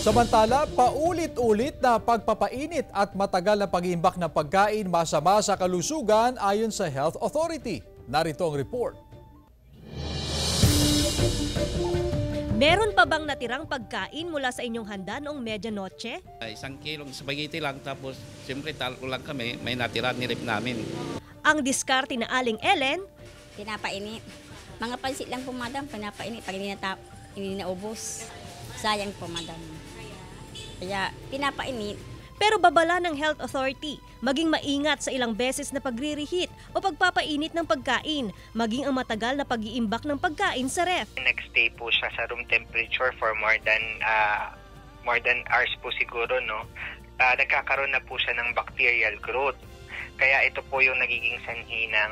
Samantala, paulit-ulit na pagpapainit at matagal na pag-iimbak ng pagkain masama sa kalusugan ayon sa Health Authority. Narito ang report. Meron pa bang natirang pagkain mula sa inyong handa noong medianoche? 1 kilong spaghetti lang, tapos siyempre talo lang kami, may natira nirip namin. Ang diskarte na Aling Ellen, Pinapainit. Mga pansit lang po, madam. Pinapainit. Pag hindi naubos, sayang po, madam. Kaya pinapainit. pero babala ng Health Authority, maging maingat sa ilang beses na pagre-reheat o pagpapainit ng pagkain, maging ang matagal na pag-iimbak ng pagkain sa ref. Nag-stay po siya sa room temperature for more than hours po siguro, no? Nagkakaroon na po siya ng bacterial growth. Kaya ito po yung nagiging sanhi ng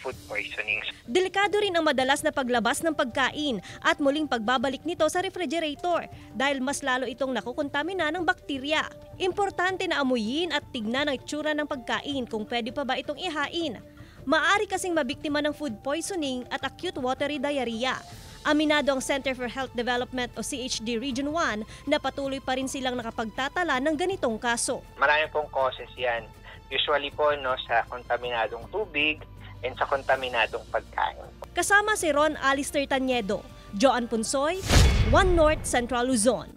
food poisoning. Delikado rin ang madalas na paglabas ng pagkain at muling pagbabalik nito sa refrigerator dahil mas lalo itong nakukontamina ng bakterya. Importante na amuyin at tignan ang itsura ng pagkain kung pwede pa ba itong ihain. Maaari kasing mabiktima ng food poisoning at acute watery diarrhea. Aminado ang Center for Health Development o CHD Region 1 na patuloy pa rin silang nakapagtatala ng ganitong kaso. Marami pong causes yan. Usually po sa kontaminadong tubig and sa kontaminadong pagkain. Kasama si Ron Alister Taniedo, Joan Punsoy, One North Central Luzon.